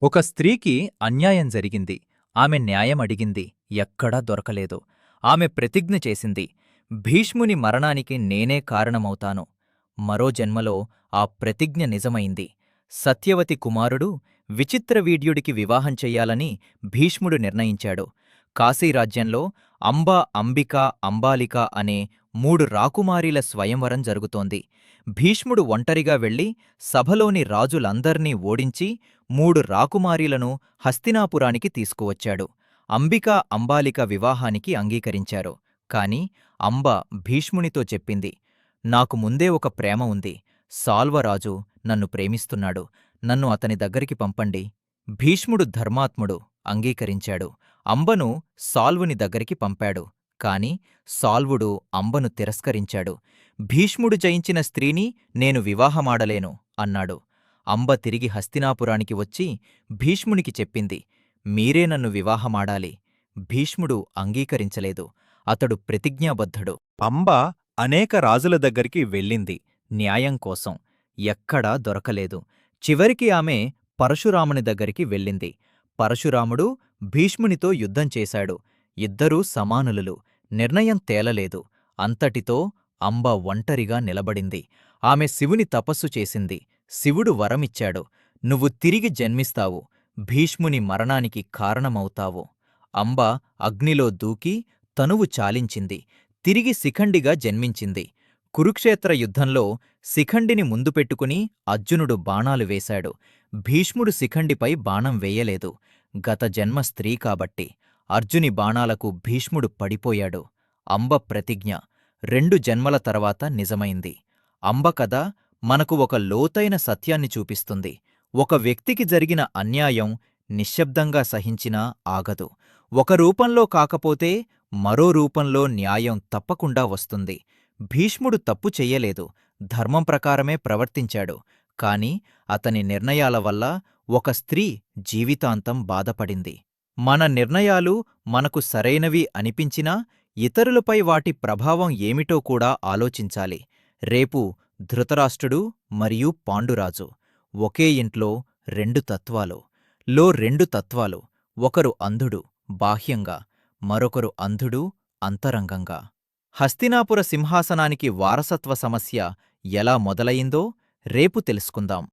ఒక స్త్రీకి అన్యాయం జరిగింది. ఆమె న్యాయం అడిగింది. ఎక్కడా దొరకలేదు. ఆమె ప్రతిజ్ఞ చేసింది. భీష్ముని మరణానికి నేనే కారణమవుతాను. మరో జన్మలో ఆ ప్రతిజ్ఞ నిజమైంది. సత్యవతి కుమారుడు విచిత్రవీడ్యుడికి వివాహం చెయ్యాలని భీష్ముడు నిర్ణయించాడు. కాశీరాజ్యంలో అంబ, అంబిక, అంబాలిక అనే 3 రాకుమారీల స్వయంవరం జరుగుతోంది. భీష్ముడు ఒంటరిగా వెళ్ళి సభలోని రాజులందర్నీ ఓడించి 3 రాకుమారీలను హస్తినాపురానికి తీసుకువచ్చాడు. అంబిక, అంబాలిక వివాహానికి అంగీకరించారు. కాని అంబ భీష్మునితో చెప్పింది, నాకు ముందే ఒక ప్రేమ ఉంది. సాల్వరాజు నన్ను ప్రేమిస్తున్నాడు. నన్ను అతని దగ్గరికి పంపండి. భీష్ముడు ధర్మాత్ముడు, అంగీకరించాడు. అంబను సాల్వుని దగ్గరికి పంపాడు. కాని సాల్వుడు అంబను తిరస్కరించాడు. భీష్ముడు జయించిన స్త్రీని నేను వివాహమాడలేను అన్నాడు. అంబ తిరిగి హస్తినాపురానికి వచ్చి భీష్మునికి చెప్పింది, మీరే నన్ను వివాహమాడాలి. భీష్ముడు అంగీకరించలేదు. అతడు ప్రతిజ్ఞాబద్ధుడు. అంబ అనేక రాజుల దగ్గరికి వెళ్ళింది న్యాయం కోసం. ఎక్కడా దొరకలేదు. చివరికి ఆమె పరశురాముని దగ్గరికి వెళ్ళింది. పరశురాముడు భీష్మునితో యుద్ధం చేశాడు. ఇద్దరూ సమానులు. నిర్ణయం తేలలేదు. అంతటితో అంబ ఒంటరిగా నిలబడింది. ఆమె శివుని తపస్సు చేసింది. శివుడు వరమిచ్చాడు. నువ్వు తిరిగి జన్మిస్తావు. భీష్ముని మరణానికి కారణమవుతావు. అంబ అగ్నిలో దూకి తనువు చాలించింది. తిరిగి శిఖండిగా జన్మించింది. కురుక్షేత్ర యుద్ధంలో శిఖండిని ముందు పెట్టుకుని అర్జునుడు బాణాలు వేశాడు. భీష్ముడు శిఖండిపై బాణం వేయలేదు. గత జన్మ స్త్రీ కాబట్టి. అర్జుని బాణాలకు భీష్ముడు పడిపోయాడు. అంబ ప్రతిజ్ఞ 2 జన్మల తర్వాత నిజమైంది. అంబ కథ మనకు ఒక లోతైన సత్యాన్ని చూపిస్తుంది. ఒక వ్యక్తికి జరిగిన అన్యాయం నిశ్శబ్దంగా సహించినా ఆగదు. ఒక రూపంలో కాకపోతే మరో రూపంలో న్యాయం తప్పకుండా వస్తుంది. భీష్ముడు తప్పు చెయ్యలేదు. ధర్మం ప్రకారమే ప్రవర్తించాడు. కాని అతని నిర్ణయాల వల్ల ఒక స్త్రీ జీవితాంతం బాధపడింది. మన నిర్ణయాలు మనకు సరైనవి అనిపించినా ఇతరులపై వాటి ప్రభావం ఏమిటో కూడా ఆలోచించాలి. రేపు ధృతరాష్ట్రుడు మరియు పాండురాజు. ఒకే ఇంట్లో 2 తత్వాలు. 2 తత్వాలు. ఒకరు అంధుడు బాహ్యంగా, మరొకరు అంధుడు అంతరంగంగా. హస్తినాపుర సింహాసనానికి వారసత్వ సమస్య ఎలా మొదలయిందో రేపు తెలుసుకుందాం.